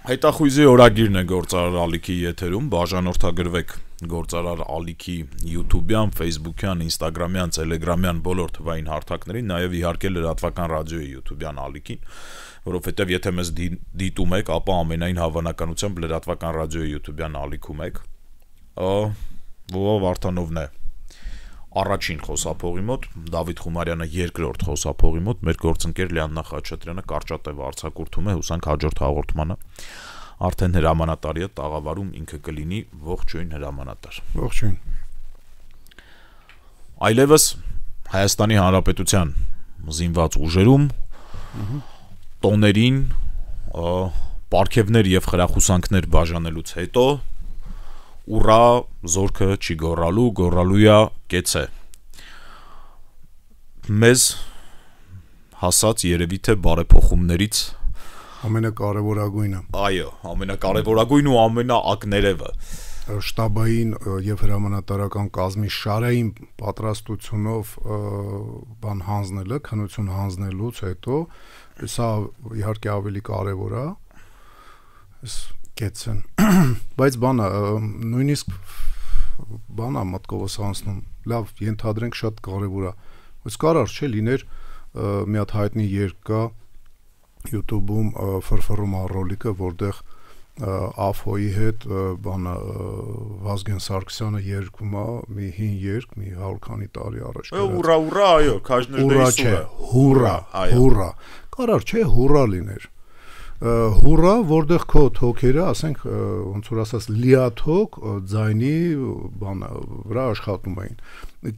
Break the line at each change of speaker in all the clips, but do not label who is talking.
Հետախույզի օրագիրն է գործարար Ալիքի եթերում, բաժանորդագրվեք գործարար Ալիքի YouTube-յան, Facebook-յան, Instagram-յան, Telegram-յան բոլոր թվային հարթակներին, նաև իհարկե լրատվական ռադիոյի YouTube-յան Ալիքին, որովհետև եթե մեզ դիտում եք, ապա ամենայն հավանականությամբ լրատվական ռադիոյի YouTube-յան Ալիքում եք, Վովա Վարդանովն է առաջին խոսափողի մոտ, Դավիթ Խումարյանը երկրորդ խոսափողի մոտ, մեր գործընկեր Լիաննա Խաչատրյանը կարճատև արձակուրդում է, հուսանք հաջորդ հաղորդմանը արդեն հրամանատարի է տաղավարում ինքը կլինի ողջույն հրամանատար։
Ողջույն։
Այլևս Հայաստանի Հանրապետության զինված ուժերում տոներին պարգևներ եւ խրախուսանքներ բաժանելուց հետո ուռա զորքը չի գոռալույա կեցե մեզ հասած երևի թե բարեփոխումներից
ամենակարևորագույնը
այո ամենակարևորագույն ու ամենաակներևը
շտաբային եւ հրամանատարական կազմի շարային պատրաստությունով բան հանձնելը քննություն հանձնելուց հետո սա իհարկե ավելի կարևոր է կեցեն բայց բանը նույնիսկ բանա մտքովս անցնում լավ ենթադրենք շատ կարևոր է բայց կարար չէ լիներ մի հատ հայտնի երգ կա YouTube-ում ֆրֆռում առոլիկը որտեղ Աֆոյի հետ բանը Վազգեն Սարգսյանը երգում է մի հին երգ մի 100 քանի տարի առաջ
ուռա այո քաջներների սուրը
հուրա կարար չէ հուրա լիներ հուրա որտեղ քո թոքերը ասենք ոնց որ ասած լիաթոք ձայնի բանը վրա աշխատում էին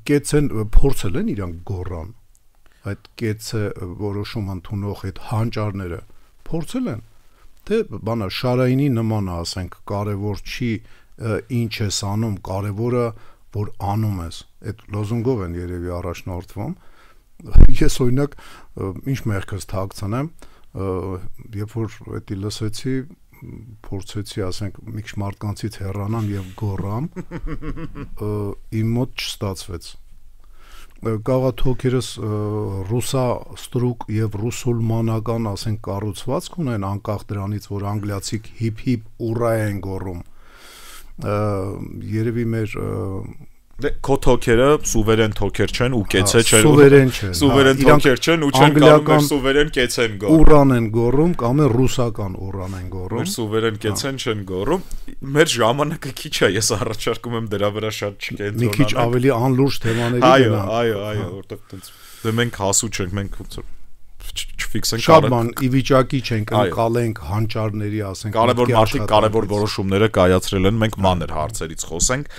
կեցեն փորձել են իրանք գոռան այդ կեցը որոշում ընդունող այդ հանճարները փորձել են թե բանը շարայինի նման է ասենք կարևոր չի ինչ ես անում կարևորը որ անում ես այդ լոզունգով են երևի առաջնորդվում ես օրինակ ինչ մեղքս թաքցնեմ երբ որ դա լսեցի փորձեցի ասենք մի քիչ մարդկանցից հեռանամ եւ գոռամ իմ մոտ չստացվեց գաղաթոքերս ռուսա ստրուկ եւ ռուսուլմանական ասենք կառուցվածք ունեն անկախ դրանից որ անգլիացիք հիփ ուռա են գոռում երևի մեր
քո թոքերը սուվերեն թոքեր չեն ու կեցե չեն
սուվերեն
թոքեր չեն ու չեն կարող մեր սուվերեն կեցեն գոռում
ուռան են գոռում կամ է ռուսական ուռան են գոռում
մեր սուվերեն կեցեն չեն գոռում մեր ժամանակը քիչ է ես առաջարկում եմ դրա վրա շատ չկենտրոնանալ
մի քիչ ավելի անլուրջ թեմաների
այո որտեղ տենց դե մենք հասու չենք մենք չֆիքսենք
շատ բան ի վիճակի չենք ընկալենք հանճարների ասենք
կարևոր մարդիկ կարևոր որոշումները կայացրել են մենք մանր հարցերից խոսենք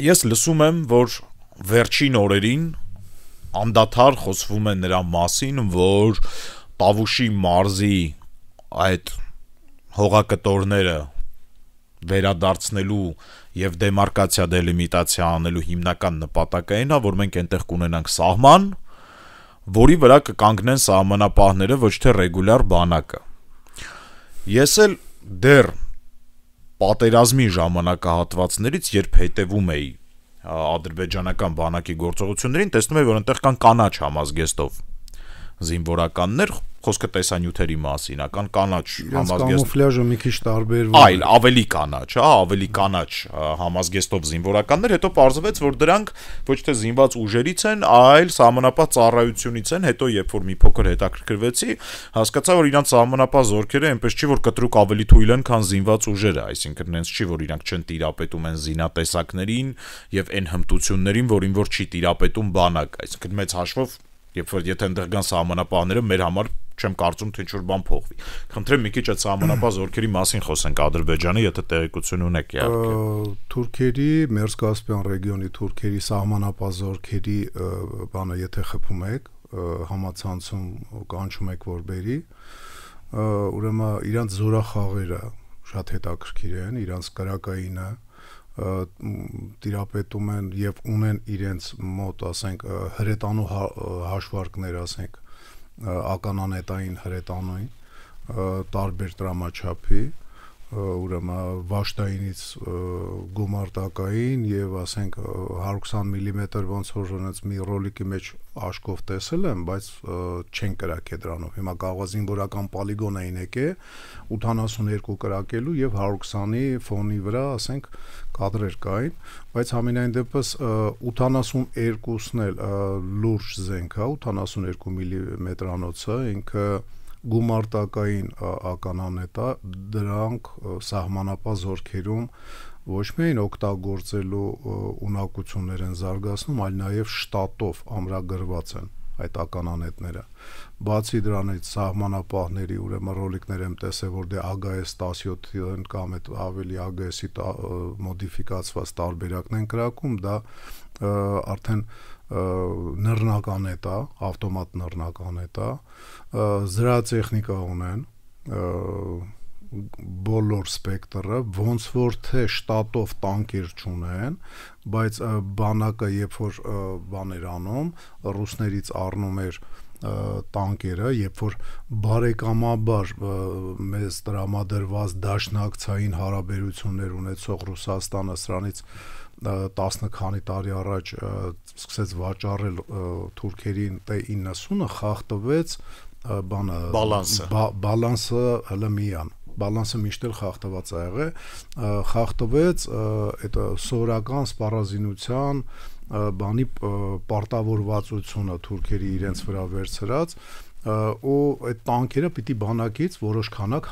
Ես լսում եմ, որ վերջին օրերին անդադար խոսվում է նրա մասին, որ Տավուշի մարզի այդ հողակտորները վերադարձնելու եւ դեմարկացիա դելիմիտացիա անելու հիմնական նպատակը այն է, որ մենք այնտեղ կունենանք սահման, որի վրա կկանգնեն սահմանապահները, ոչ թե ռեգուլյար բանակը։ Ես էլ դեռ պատերազմի ժամանակահատվածներից երբ հետևում էի ադրբեջանական բանակի գործողություններին տեսնում էի որ այնտեղ կան կանաչ համազգեստով զինվորականներ խոսքը տեսանյութերի մասին կան կանաչ
համազգեստ կամուֆլյաժը մի քիչ տարբերվում
այլ ավելի կանաչ համազգեստով զինվորականներ հետո պարզվեց որ դրանք ոչ թե զինված ուժերից են այլ սահմանապահ ծառայությունից են հետո երբ որ մի փոքր հետաքրքրվեցի հասկացա որ իրանց սահմանապահ զորքերը այնպես չի որ կտրուկ ավելի թույլ են քան զինված ուժերը այսինքն այնց չի որ իրանք չեն տիրապետում են զինատեսակներին եւ այն հմտություններին որին որ չի տիրապետում բանակ այսինքն մեծ հաշվով Երբ որ եթե այնտեղ կան սահմանապահները մեր համար չեմ կարծում թե ինչ-որ բան փոխվի։ Խնդրեմ մի քիչ այդ սահմանապահ զորքերի մասին խոսենք Ադրբեջանի, եթե տեղեկություն ունեք իհարկե։
Թուրքերի, Մերձկասպյան ռեգիոնի թուրքերի սահմանապահ զորքերի բանը եթե խփում եք, համացանցում կանչում եք որ բերի, ուրեմն իրանց զորախաղերը շատ հետաքրքիր են, իրանց կրակայինը տիրապետում են եւ ունեն իրենց մոտ ասենք հրետանու հաշվարկներ ասենք ականանետային հրետանուին տարբեր տրամաչափի ուրեմն վաշտայինից գումարտակային եւ ասենք 120 մմ ոնց որ ունեց մի ռոլիկի մեջ աշկով տեսել եմ, բայց չեն կրակե դրանով։ Հիմա կարող է զինվորական պոլիգոնային եկե 82 կրակելու եւ 120-ի ֆոնի վրա, ասենք, կադրեր կային, բայց համենայն դեպս 82-ն էլ լուրջ զենք է, 82 մմ-անոցը, ինքը գումարտակային ականանետ է, դրանք սահմանապահ զորքերում ոչ միայն օգտագործելու ունակություններ են զարգացնում, այլ նաև շտատով ամրագրված են այդ ականանետները։ Բացի դրանից սահմանապահների ուրեմն ռոլիկներ եմ տեսել, որ դե AGS 17-ն կամ այդ ավելի AGS-ի մոդիֆիկացված տարբերակն են կրակում, դա արդեն նռնականետ է, ավտոմատ նռնականետ է, զրահատեխնիկա ունեն, բոլոր սպեկտրը, ոնց որ թե շտատով տանկեր չունեն, բայց բանակը երբ որ բաներ անում, ռուսներից առնում էր տանկերը, երբ որ բարեկամաբար մեզ տրամադրված դաշնակցային հարաբերություններ ունեցող Ռուսաստանը սրանից 10 քանի տարի առաջ սկսեց վաճառել թուրքերին T90-ը, խախտվեց բանը բալանսը հələ միան, բալանսը միշտ էլ խախտված է եղել, խախտվեց այդ սովորական սպառազինության բանի պարտավորվածությունը թուրքերի իրենց վրա վերցրած, ու այդ տանկերը պիտի բանակից որոշ քանակ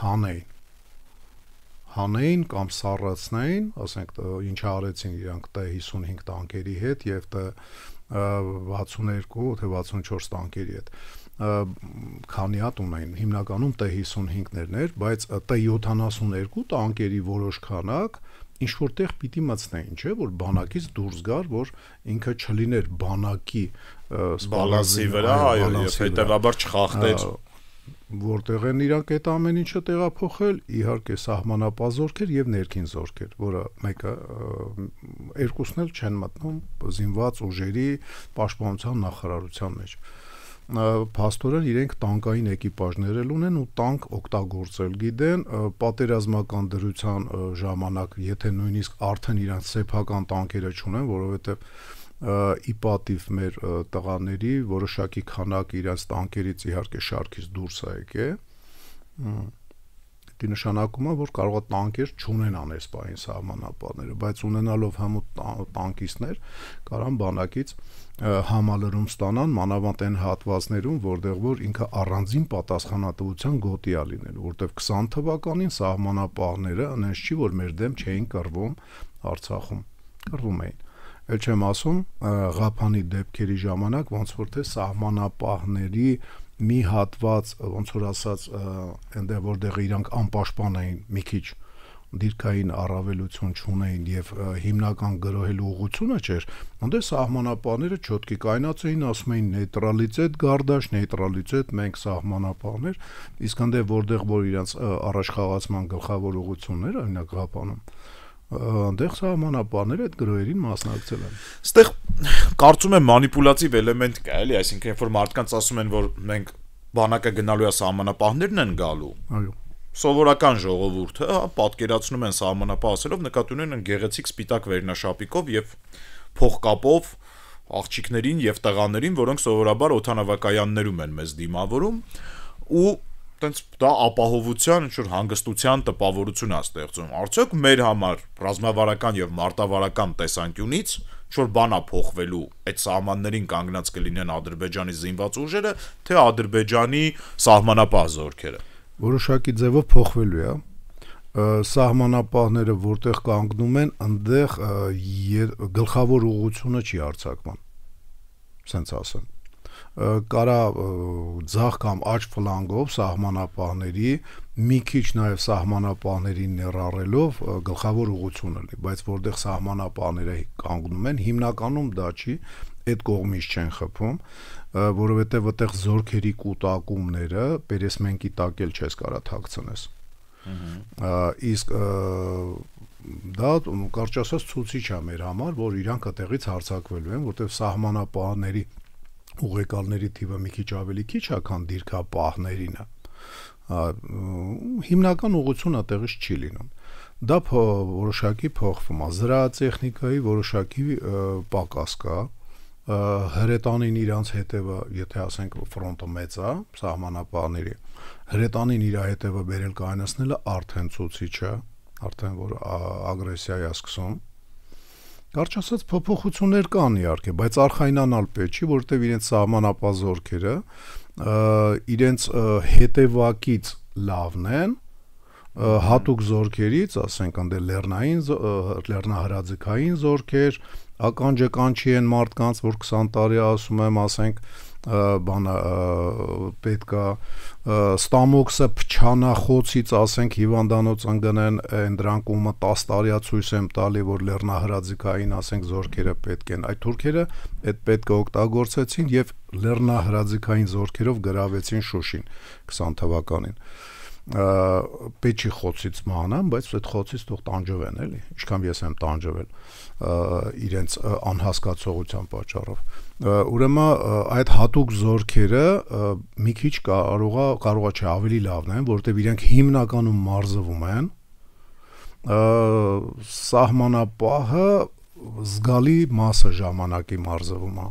հանեին կամ սառացնեին, ասենք ինչ արեցին իրանք T55 տանկերի հետ եւ T62 թե 64 տանկերի հետ, քանի հատ ունեն, հիմնականում T55-ներն էր, բայց T72 տանկերի որոշ քանակ ինչ որտեղ պիտի մտցնեին, չէ, որ բանակից դուրս գար, որ ինքը չլիներ բանակի
բալանսի վրա, այո, եւ հետեւաբար չխախտեր,
որտեղ են իրանք այդ ամեն ինչը տեղափոխել, իհարկե սահմանապահ զորքեր եւ ներքին զորքեր, որը մեկը երկուսն էլ չեն մտնում զինված ուժերի պաշտպանության նախարարության մեջ։ Փաստորեն իրենք տանկային էկիպաժներ էլ ունեն ու տանկ օգտագործել գիտեն, պատերազմական դրության ժամանակ, եթե նույնիսկ արդեն իրանք սեփական տանկերը չունեն, որովհետեւ ի պատիվ մեր տղաների որոշակի քանակ իրենց տանկերից իհարկե շարքից դուրս է եկել, դա նշանակում է, որ կարող է տանկեր չունենան այս պահին սահմանապահները, բայց ունենալով հմուտ տանկիստներ կարան բանակից համալրում ստանան, մանավանդ այն հատվածներում, որտեղ որ ինքը առանձին պատասխանատվության գոտի է լինել, որտեղ 20 թվականին սահմանապահները այնպես չի, որ մեր դեմ չէին կռվում Արցախում, կռվում էին։ Էլ չեմ ասում Ղափանի դեպքերի ժամանակ ոնց որ թե սահմանապահների մի հատված, ոնց որ ասած, այնտեղ որտեղ իրանք անպաշտպան էին, մի քիչ դիրքային առավելություն չունեին եւ հիմնական գրոհելու ուղղությունը չէր, այնտեղ սահմանապահները չոտքի կայնացեին, ասում էին նեյտրալիտետ գարդաշ, նեյտրալիտետ մենք սահմանապահներ, իսկ այնտեղ որտեղ որ իրանք առաջխաղացման գլխավոր ուղղությունները, օրինակ Ղափանում, այնտեղ սահմանապահները այդ գրոհերին մասնակցել են։
Այստեղ կարծում եմ մանիպուլատիվ էլեմենտ կա, էլի, այսինքն երբ որ մարդկանց ասում են, որ մենք բանակը գնալու է սահմանապահներն են գալու։
Այո։
Սովորական ժողովուրդը պատկերացնում են սահմանապահ ասելով նկատի ունեն գեղեցիկ սպիտակ վերնաշապիկով եւ փողկապով աղջիկներին եւ տղաներին, որոնք սովորաբար օդանավակայաններում են մեզ դիմավորում ու տենց դա ապահովության ինչ որ հանգստության տպավորություն է ստեղծում։ Արդյոք մեր համար ռազմավարական եւ մարտավարական տեսանկյունից ինչ որ բան է փոխվելու, այդ սահմաններին կանգնած կլինեն Ադրբեջանի զինված ուժերը, թե Ադրբեջանի սահմանապահ զորքերը։
Որոշակի ձևով փոխվելու է։ Սահմանապահները որտեղ կանգնում են, այնտեղ գլխավոր ուղղությունը չի արձակման։ Սենց ասեմ։ Կարա ձախ կամ աջ ֆլանգով սահմանապահների մի քիչ նաև սահմանապահներին ներառելով գլխավոր ուղղությունը լինի, բայց որտեղ սահմանապահները կանգնում են, հիմնականում դա չի, այդ կողմից չեն խփում, որովհետև այդտեղ զորքերի կուտակումները պերեսմենկի տակ էլ չես կարա թաքցնես։ Իսկ դա կարճ ասած ցույց է մեր համար, որ իրանք այդտեղից հարձակվելու են, որտեղ սահմանապահների ուղեկալների թիվը մի քիչ ավելի քիչ է, քան դիրքապահներինը, հիմնական ուղղությունը տեղից չի լինում։ Դա որոշակի փոխվում է, զրահատեխնիկայի որոշակի պակաս կա, հրետանին իրանց հետևը, եթե ասենք ֆրոնտը մեծ է, սահմանապահների, հրետանին իր հետևը բերել կայացնելը արդեն ցուցիչ է, արդեն որ ագրեսիա է սկսում։ Կարճ ասած փոփոխություններ կան իհարկե, բայց արխայնանալ պետք չի, որովհետև իրենց սահմանապահ զորքերը իրենց հետևակից լավն են, հատուկ զորքերից, ասենք ընդ լեռնահրաձգային զորքեր, ականջի են մարդկանց, որ 20 տարի ասում եմ, ասենք բանը պետքա ստամոքսը փչանախոցից ասենք հիվանդանոց ընկնեն այն դրանք ումը 10 տարիա ցույց եմ տալի որ լեռնահրաձգային ասենք զորքերը պետք են այդ թուրքերը այդ պետքը օգտագործեցին եւ լեռնահրաձգային զորքերով գրավեցին Շուշին 20 թվականին պետք չի խոցից մանան, բայց այդ խոցից թող տանջվեն էլի, ինչքան ես եմ տանջվել իրենց անհասկացողության պատճառով։ Ուրեմն այդ հատուկ զորքերը մի քիչ կարողա չէ ավելի լավն են, որովհետև իրենք հիմնականում մարզվում են, սահմանապահը զգալի մասը ժամանակի մարզվում է։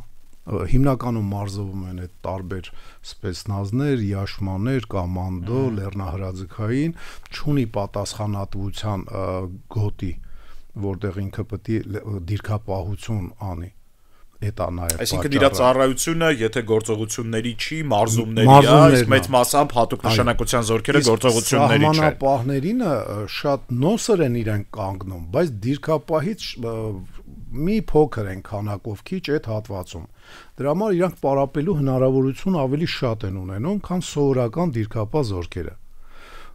Հիմնականում մարզվում են այդ տարբեր սպեցնազներ, յաշմաներ, կոմանդո, լեռնահրաձգային, չունի պատասխանատվության գոտի, որտեղ ինքը պետք է դիրքապահություն անի։ Դա նաև
այսինքն իր ծառայությունը, եթե գործողությունների չի, մարզումների է, իսկ մեծ մասամբ հատուկ նշանակության զորքերը գործողությունների չեն։
Սահմանապահներինը շատ նոսր են իրենք կանգնում, բայց դիրքապահից մի փոքր են քանակով քիչ այդ հատվածում։ Դրա համար իրանք պարապելու հնարավորություն ավելի շատ են ունենում, քան սովորական դիրքապահ զորքերը։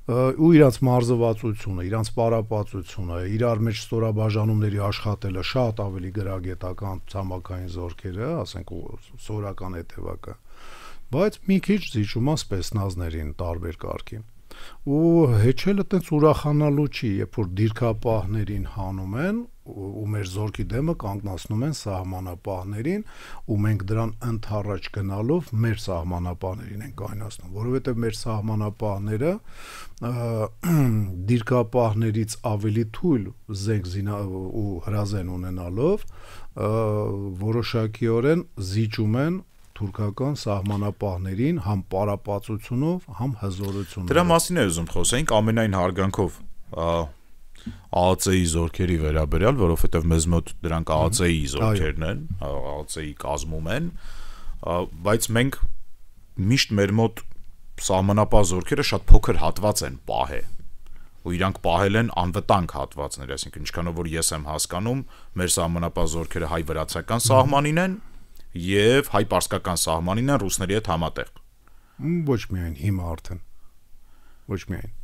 Ու իրանց մարզվածությունը, իրանց պարապածությունը, իրար մեջ ստորաբաժանումների աշխատելը շատ ավելի գրագետական ցամաքային զորքերը, ասենք սովորական հետևակը, բայց մի քիչ զիջում է սպեցնազներին տարբեր կարգի։ Ու հեչելը տենց ուրախանալու չի, երբ որ դիրքապահներին հանում են ու մեր զորքի դեմը կանգնացնում են սահմանապահներին ու մենք դրան ընդառաջ գնալով մեր սահմանապահներին են կայացնում, որովհետև մեր սահմանապահները դիրքապահներից ավելի թույլ զենք ու հրազեն ունենալով որոշակիորեն զիջում են թուրքական սահմանապահներին համ պարապածությունով, համ հզորությունով։
Դրա մասին է ուզում խոսենք ամենայն հարգանքով ԱԱՑ-ի զորքերի վերաբերյալ, որովհետև մեզ մոտ դրանք ԱԱՑ-ի զորքերն են, ԱԱՑ-ի կազմում են, բայց մենք միշտ մեր մոտ սահմանապահ զորքերը շատ փոքր հատված են պահել ու իրանք պահել են անվտանգ հատվածներ, այսինքն ինչքանով որ ես եմ հասկանում, մեր սահմանապահ զորքերը հայ-վրացական սահմանին են եւ հայ-պարսկական սահմանին են ռուսների հետ համատեղ։
Ոչ միայն հիմա արդեն։ Ոչ միայն։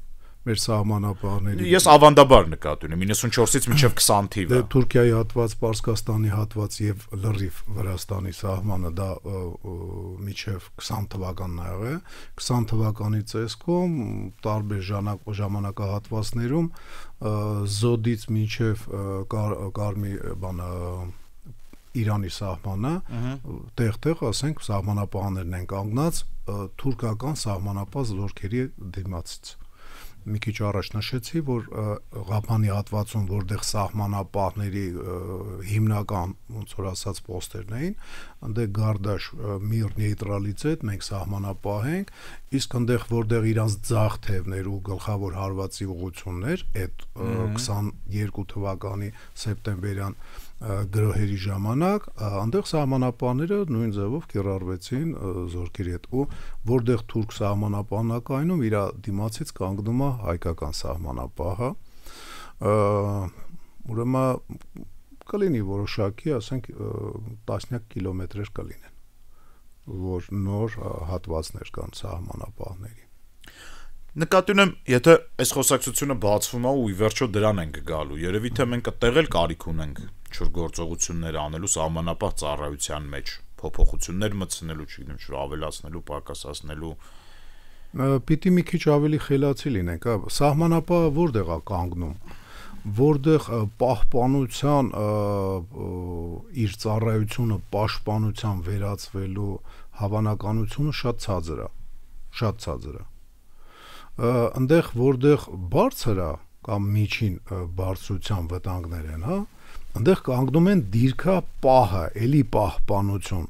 Մեր սահմանապահների
Ես ավանդաբար նկատի ունեմ 94-ից մինչև 20 թիվը։
Դե Թուրքիայի հատված, Պարսկաստանի հատված եւ լրիվ Վրաստանի սահմանը դա մինչև 20 թվականն ա եղել։ 20 թվականի ցեսկում տարբեր ժամանակահատվածներում Զոդից մինչև Կարմի բանը Իրանի սահմանը տեղ-տեղ ասենք սահմանապահներն են կանգնած թուրքական սահմանապահ զորքերի դիմացից։ Մի քիչ առաջ նշեցի, որ Ղափանի հատվածում, որտեղ սահմանապահների հիմնական, ոնց որ ասած, պոստերն էին, այնտեղ Գարդաշ, Միր, նեյտրալիզետ, մենք սահմանապահ ենք, իսկ այնտեղ, որտեղ իրանց ձախ թևներ ու գլխավոր հարվածի ուղղություններ, այդ 22 թվականի սեպտեմբերյան գրոհերի ժամանակ այնտեղ սահմանապահները նույն ձևով կիրառվեցին զորքերի հետ ու որտեղ թուրք սահմանապահն կայանում իր դիմացից կանգնում է հայկական սահմանապահը ուրեմն կլինի որոշակի ասենք տասնյակ կիլոմետրեր կլինեն որ նոր հատվածներ կան սահմանապահների
Նկատի ունեմ, եթե այս խոսակցությունը բացվում է ու ի վերջո դրան ենք գալու, երևի թե մենք այդտեղ էլ կարիք ունենք չորգործողություններ անելու սահմանապահ ծառայության մեջ, փոփոխություններ մտցնելու, չգիտեմ, շուտ ավելացնելու, պակասացնելու։
Պիտի մի քիչ ավելի խելացի լինենք, սահմանապահը որտեղ է կանգնում, որտեղ պահպանության իր ծառայությունը պաշտպանության վերածվելու հավանականությունը շատ ցածր է, շատ ցածր է։ այնտեղ որտեղ բարձր է կամ միջին բարձրության վտանգներ են, հա, այնտեղ կանգնում են դիրքա պահը, էլի պահպանություն։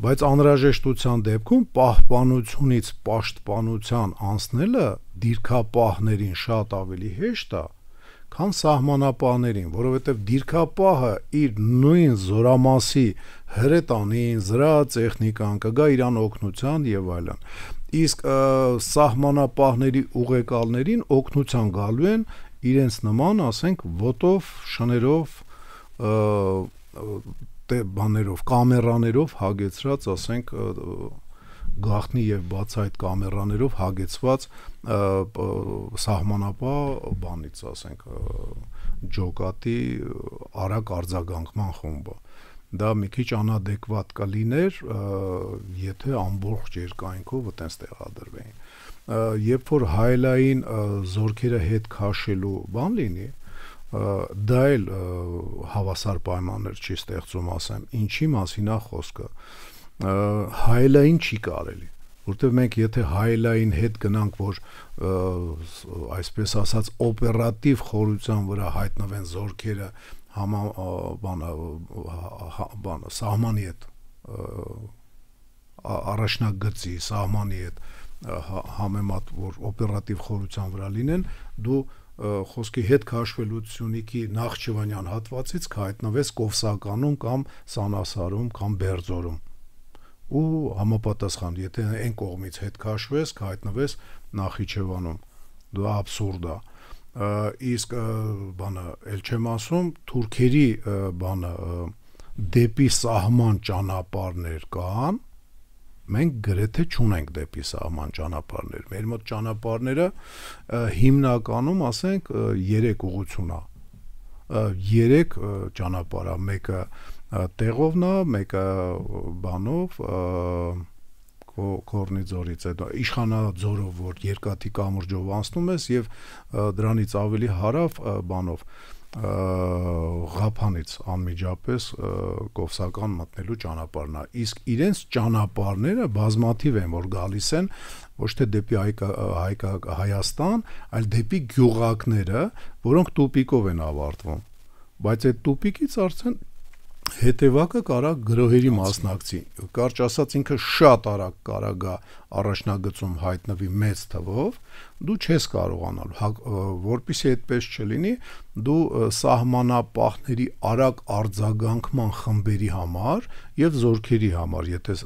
Բայց անհրաժեշտության դեպքում պահպանությունից պաշտպանության անցնելը դիրքապահներին շատ ավելի հեշտ է, քան սահմանապահներին, որովհետև դիրքապահը իր նույն զորամասի հրետանին, զրահատեխնիկան կգա իրան օգնության եւ այլն։ Իսկ սահմանապահների ուղեկալներին օգնության գալու են իրենց նման, ասենք, ոտով, շներով, բաներով, կամերաներով հագեցրած, ասենք, գաղտնի եւ բացահայտ կամերաներով հագեցված սահմանապահ բանից, ասենք, ջոկատի արագ արձագանքման խումբը։ Դա մի քիչ անադեկվատ կլիներ, եթե ամբողջ երկայնքով այտենց տեղադրվեին։ Երբ որ հայլային զորքերը հետ քաշելու բան լինի, դա էլ հավասար պայմաններ չի ստեղծում, ասեմ, ինչի մասին է խոսքը։ Հայլային չի կարելի, որտեղ մենք եթե հայլային հետ գնանք, որ այսպես ասած օպերատիվ խորության վրա հայտնվեն զորքերը սահմանի հետ առաջնագծի սահմանի հետ համեմատ, որ օպերատիվ խորության վրա լինեն, դու խոսքի հետ քաշվելությունիկի Նախճիվանյան հատվածից կհայտնվես Կովսականում կամ Սանասարում կամ Բերձորում ու համապատասխան, եթե այն կողմից հետ քաշվես, կհայտնվես Նախիջևանում, դա աբսուրդ է։ Իսկ բանը էլ չեմ ասում, թուրքերի բանը դեպի սահման ճանապարհներ կան, մենք գրեթե չունենք դեպի սահման ճանապարհներ։ Մեր մոտ ճանապարհները հիմնականում, ասենք, 3 ուղղություն է։ 3 ճանապարհ է, մեկը տեղովն է, մեկը բանով Կորնիձորից հետո Իշխանաձորով, որ Երկաթի կամուրջով անցնում ես եւ դրանից ավելի հարավ բանով Ղափանից անմիջապես Կովսական մտնելու ճանապարհն է։ Իսկ իրենց ճանապարհները բազմաթիվ են, որ գալիս են ոչ թե դեպի Հայաստան, այլ դեպի գյուղակները, որոնք տուպիկով են ավարտվում։ Բայց այդ տուպիկից արդեն հետևակը կարա գրոհերի մասնակցի, կարճ ասած ինքը շատ արագ կարա գա առաջնագծում հայտնվի մեծ թվով, դու չես կարողանալ, որպեսզի այդպես չլինի, դու սահմանապահների արագ արձագանքման խմբերի համար եւ զորքերի համար, եթե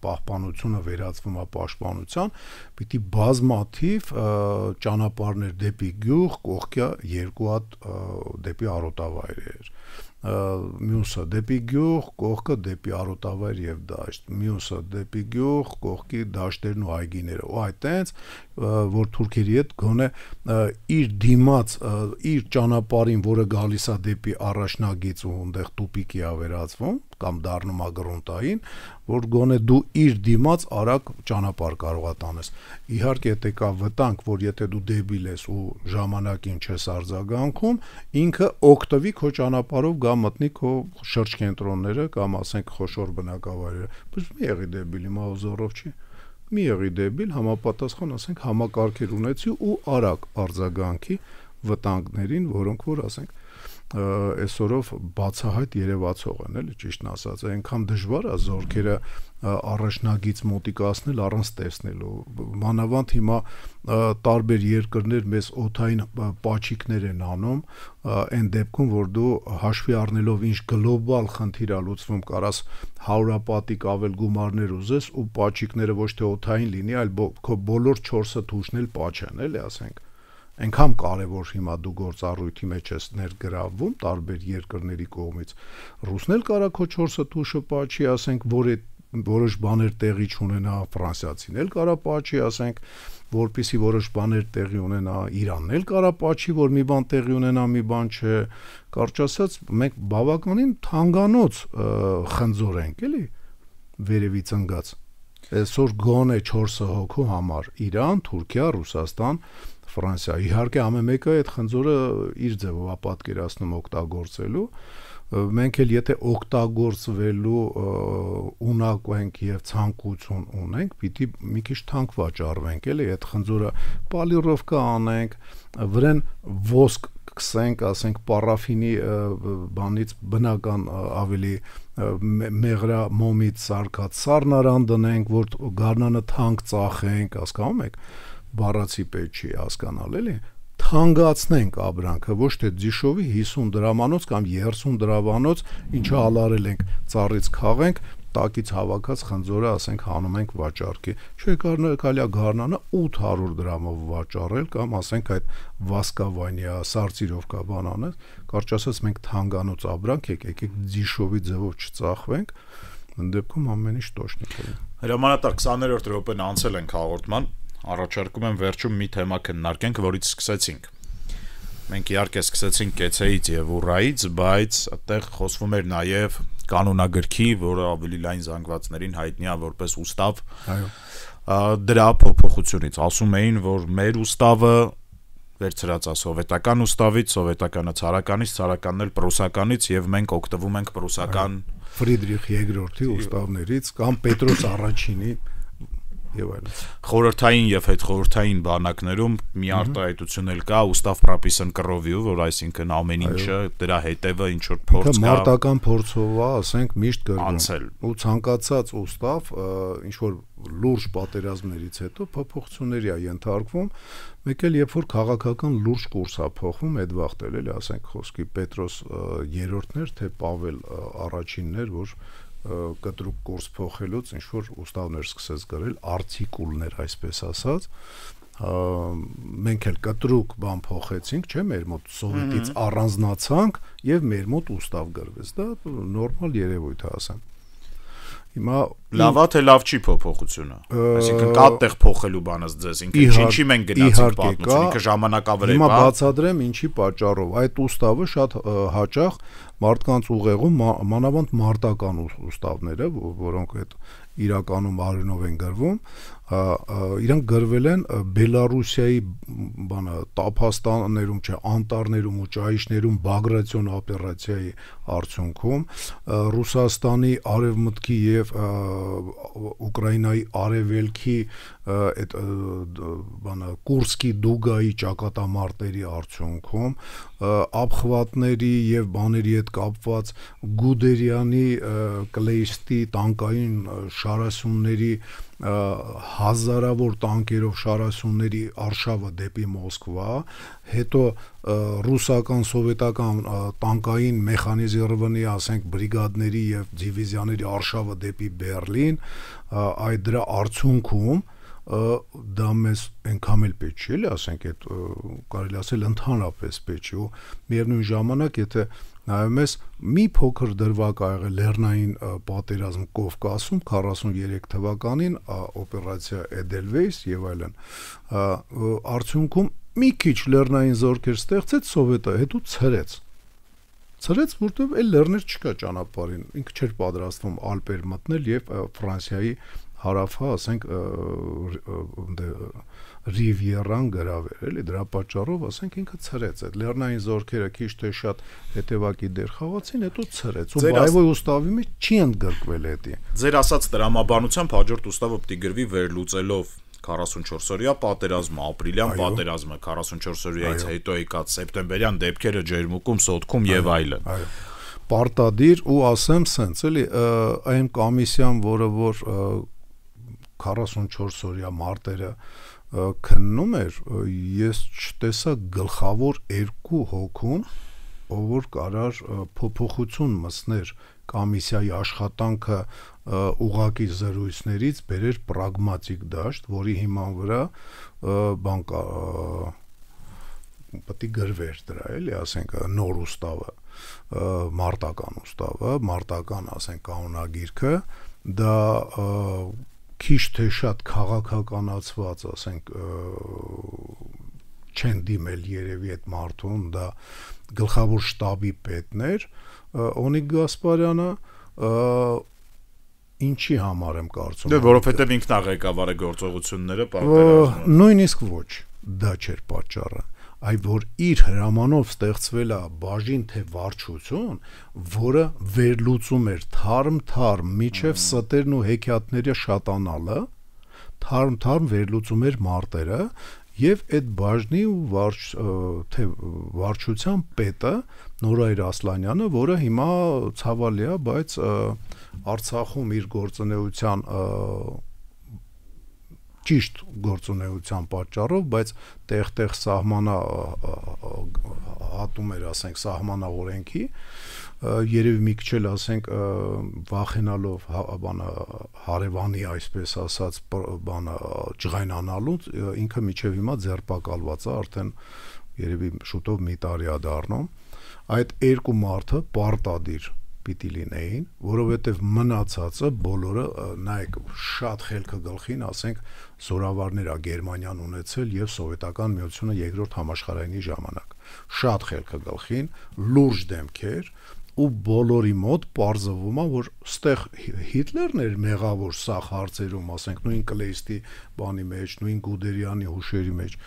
պահպանությունը վերածվում է պաշտպանության, պիտի բազմաթիվ ճանապարհներ դեպի գյուղ, կողքյա 2 հատ դեպի արոտավայրեր, մյուսը դեպի գյուղ, կողքը դեպի արոտավայր եւ դաշտ, մյուսը դեպի գյուղ, կողքի դաշտերն ու այգիները, ու այտենց, որ թուրքերի հետ գոնե իր դիմաց, իր ճանապարհին, որը գալիս է դեպի առաջնագիծ ու այնտեղ տուպիկի է վերածվում կամ դառնում է գրունտային, որ գոնե դու իր դիմաց արագ ճանապարհ կարող ես տանես։ Իհարկե, եթե կա վտանգ, որ եթե դու դեբիլ ես ու ժամանակին չես արձագանքում, ինքը օգտվի քո ճանապարհով գա մտնի քո շրջկենտրոնները կամ ասենք խոշոր բնակավայրերը։ Բայց մի եղի դեբիլ, հիմա ուզորով չի։ Մի եղի դեբիլ, համապատասխան, ասենք, համակարգեր ունեցի ու արագ արձագանքի վտանգներին, որոնք որ ասենք այսօրով բացահայտ երևացող են, էլի ճիշտն ասած, այնքան դժվար է զորքերը առաջնագից մոտիկացնել առանց տեսնելու։ Մանավանդ հիմա տարբեր երկրներ մեզ օդային պաչիկներ են անում, այն դեպքում, որ դու հաշվի առնելով ինչ գլոբալ խնդիր է լուծվում, կարաս հարյուրապատիկ ավել գումարներ ուզես ու պաչիկները ոչ թե օդային լինի, այլ քո բոլոր 4 թուշն էլ պաչեն, էլի ասենք։ Այնքան կարևոր հիմա դու գործառույթի մեջ ես ներգրավվում տարբեր երկրների կողմից։ Ռուսն էլ կարա քո 4 թուշը պաչի, ասենք, որ այդ որոշ բաներ տեղի չունենա, ֆրանսիացին էլ կարա պաչի, ասենք, որպեսի որոշ բաներ տեղի ունենա, Իրանն էլ կարա պաչի, որ մի բան տեղի ունենա, մի բան չէ։ Կարճ ասած, մենք բավականին թանկանոց խնձոր ենք, էլի, վերևից ընկած։ Այսօր գոնե 4 հոգու համար Իրան, Թուրքիա, Ռուսաստան, Ֆրանսիա։ Իհարկե ամեն մեկը այդ խնձորը իր ձևով է պատկերացնում օգտագործելու, մենք էլ եթե օգտագործվելու ունակ ենք եւ ցանկություն ունենք, պիտի մի քիչ թանկ վաճառվենք, էլի, այդ խնձորը պալիրովկա անենք, վրան ոսկ կսենք, ասենք պարաֆինի բանից բնական ավելի մեղրա մոմից սարքած սառնարան դնենք, որ գարնանը թանկ ծախենք, հասկանում եք, բառացի պետք չի հասկանալ, էլի, թանկացնենք ապրանքը, ոչ թե դիշովի 50 դրամանոց կամ 30 դրամանոց, ինչը ալարել ենք, ծառից քաղենք, տակից հավաքած խնձորը, ասենք, հանում ենք վաճառքի։ Չէ, կարելի է գարնանը 800 դրամով վաճառել կամ ասենք այդ վասկավանյա, սարցիրովկա բանանը, կարճ ասած մենք թանգանոց ապրանք եկեք դիշովի ձևով չծախվենք, ընդ դեպքում ամեն ինչ տոշնիկ է։
Հրամանատար 20-րդ րոպեն անցել ենք հաղորդման, առաջարկում եմ վերջում մի թեմա քննարկենք, որից սկսեցինք։ Մենք իհարկե սկսեցինք կեցեից եւ ուռայից, բայց այդտեղ խոսվում էր նաեւ կանոնագրքի, որը ավելի լայն զանգվածներին հայտնի է որպես ուստավ, դրա փոփոխությունից ասում էին, որ մեր ուստավը վերցրած է սովետական ուստավից, սովետականը ցարականից, ցարականն էլ պրուսականից եւ մենք օգտվում ենք պրուսական
Ֆրիդրիխ II ուստավներից կամ Պետրոս առաջինի եւ այլն։
Խորհրդային եւ հետխորհրդային բանակներում մի արտահայտություն էլ կա ուստավ պրապիսն կռովիու, որ այսինքն ամեն ինչը դրա հետևը ինչ որ փորձ կա
մարտական փորձով է, ասենք միշտ
անցել
ու ցանկացած ուստավ ինչ որ լուրջ պատերազմներից հետո փոփոխությունների է ենթարկվում, մեկ էլ երբ որ քաղաքական լուրջ կուրս է փոխվում, այդ վաղտել էլի, ասենք խոսքի Պետրոս 3-րդն էր, թե Պավել առաջինն էր, որ կտրուկ կուրս փոխելուց ինչ որ ուստավներ սկսեց գրել, արտիկուլներ, այսպես ասած, մենք էլ կտրուկ բան փոխեցինք, չէ, մեր մոտ սովետից առանձնացանք եւ մեր մոտ ուստավ գրվեց, դա նորմալ երևույթ է, ասեմ։ Հիմա
լավա թե լավ չի փոփոխությունը, այսինքն կա տեղ փոխելու բանս ձեզ, ինքը ինչի մենք գնացինք պատմություն, ինքը ժամանակավրեպ է։
Հիմա բացադրեմ ինչի պատճառով, այդ ուստավը շատ հաճախ մարդկանց ուղեղում մանավանդ մարտական ուստավները, որոնք այդ իրականում արյունով են գրվում, իրանք գրվել են Բելարուսիայի բանը տափաստաններում, չէ, անտառներում ու ճահիճներում Բագրատիոն օպերացիայի արդյունքում, Ռուսաստանի արևմուտքի եւ Ուկրաինայի արևելքի այդ բանը Կուրսկի Դուգայի ճակատամարտերի արդյունքում, աբխվատների եւ բաների հետ կապված Գուդերյանի կլեյստի տանկային շարասյունների հազարավոր տանկերով շարասյունների արշավը դեպի Մոսկվա, հետո ռուսական սովետական տանկային մեխանիզիրованный, ասենք, բրիգադների եւ դիվիզիաների արշավը դեպի Բերլին, այդ դրա արդյունքում դա մեզ այնքան էլ պետք չի, էլի, ասենք, այդ կարելի ասել ընդհանրապես պետք չի, ու միևնույն ժամանակ, եթե նայում ես, մի փոքր դրվագ ա եղել լեռնային պատերազմ Կովկասում 43 թվականին, օպերացիա Էդելվեյս եւ այլն, արդյունքում մի քիչ լեռնային զորքեր ստեղծեց Սովետը, հետո ցրեց, որտեղ այլ լեռներ չկա ճանապարհին, ինքը չէր պատրաստվում Ալպեր մտնել եւ Ֆրանսիայի հարավը, ասենք, Ռիվիերան գրավել, էլի, դրա պատճառով, ասենք, ինքը ցրեց, այդ լեռնային զորքերը քիչ թե շատ հետևակի դեր խաղացին, հետո ցրեց, ու բայվոյ ուստավի մեջ չի ընդգրկվել էդի։
Ձեր ասած տրամաբանությամբ հաջորդ ուստավը պիտի գրվի վերլուծելով 44-օրյա պատերազմը, ապրիլյան պատերազմը, 44-օրյայից հետո եկած սեպտեմբերյան դեպքերը ջերմուկում, սոտքում եւ այլն։
Պարտադիր ու ասեմ սենց, էլի, այն կոմիսիան, որը որ 44-օրյա մարտերը քննում էր, ես չտեսա գլխավոր երկու հոգուն, ով որ կարար փոփոխություն մտցներ կոմիսիայի աշխատանքը ուղղակի զրույցներից բերեր պրագմատիկ դաշտ, որի հիման վրա բան կա պետք է գրվեր դրա, էլի, ասենք, նոր ուստավը, մարտական ուստավը, մարտական, ասենք, կանոնագիրքը, դա քիչ թե շատ քաղաքականացված, ասենք, չեն դիմել երևի այդ մարդուն, դա գլխավոր շտաբի պետն էր, Օնիկ Գասպարյանը, ինչի համար եմ կարծում։
Դե որովհետև ինքն է ղեկավարը գործողությունները պատերազմում։
Նույնիսկ ոչ, դա չէր պատճառը։ այ որ իր հրամանով ստեղծվել է բաժին թե վարչություն, որը վերլուծում էր թարմ միջև ստերն ու հեքիաթները շատանալը, թարմ վերլուծում էր մարտերը, եւ այդ բաժնի ու վարչության պետը Նորայր Ասլանյանը, որը հիմա ցավալի է, բայց Արցախում իր գործունեության ճիշտ գործունեության պատճառով, բայց տեղ հատում էր, ասենք, սահմանավորենքի, երևի մի քիչ էլ, ասենք, վախենալով հարևանի, այսպես ասած, ջղայնանալու, ինքը միջև հիմա ձերբակալված է, արդեն երևի շուտով մի տարի է դառնում, այդ երկու մարդը պարտադիր պիտի լինեին, որովհետև մնացածը բոլորը, նայեք, շատ խելքը գլխին, ասենք, զորավարներ է Գերմանիան ունեցել եւ Սովետական միությունը երկրորդ համաշխարհայինի ժամանակ, շատ խելքը գլխին, լուրջ դեմքեր, ու բոլորի մոտ պարզվում է, որ ստեղ Հիտլերն էր մեղավոր սաղ հարցերում, ասենք, նույն Կլեյստի բանի մեջ, նույն Գուդերյանի հուշերի մեջ,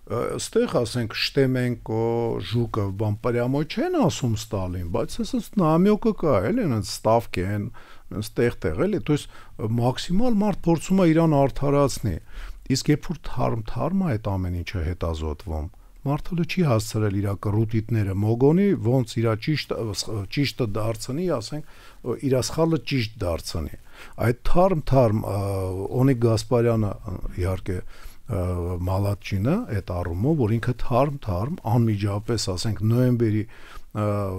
ստեղ, ասենք, Շտեմենկո, Ժուկով, պրյամո չեն ասում Ստալին, բայց ասես նամյոկը կա, էլի, այնց ստավք են, ստեղ, էլի, то есть մաքսիմալ մարդ փորձում է իրան արդարացնի, իսկ երբ որ թարմ է այդ ամեն ինչը հետազոտվում, մարդը չի հասցրել իր կռուտիտները մոգոնի, ոնց իր ճիշտը դարձնի, ասենք, իր սխալը ճիշտ դարձնի, այդ թարմ Օնիկ Գասպարյանը, իհարկե, Մալատչինը այդ առումով, որ ինքը թարմ անմիջապես, ասենք, նոյեմբերի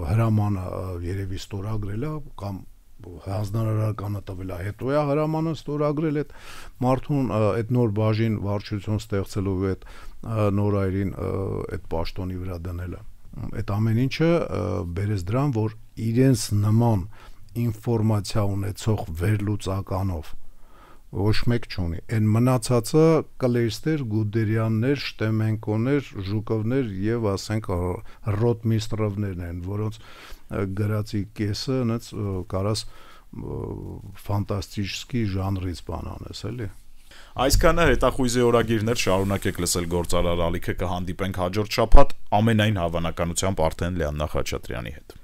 հրամանը երևի ստորագրել է կամ հանձնարարականը տվել է, հետո է հրամանը ստորագրել այդ մարդուն այդ նոր բաժին վարչություն ստեղծելու այդ Նորայրին այդ պաշտոնի վրա դնելը։ Այդ ամեն ինչը բերեց դրան, որ իրենց նման ինֆորմացիա ունեցող վերլուծականով ոչ մեկ չունի։ Այն մնացածը Կլեյստեր, Գուդերյաններ, Շտեմենկոներ, Ժուկովներ եւ, ասենք, Ռոտմիստրովներն են, որոնց գրածի կեսը այնց կարաս ֆանտաստիկի ժանրից բան անես, էլի։
Այսքանը հետախույզի օրագիրներ, շարունակեք լսել Գործարար ալիքը, կհանդիպենք հաջորդ շաբաթ ամենայն հավանականությամբ արդեն Լիաննա Խաչատրյանի հետ։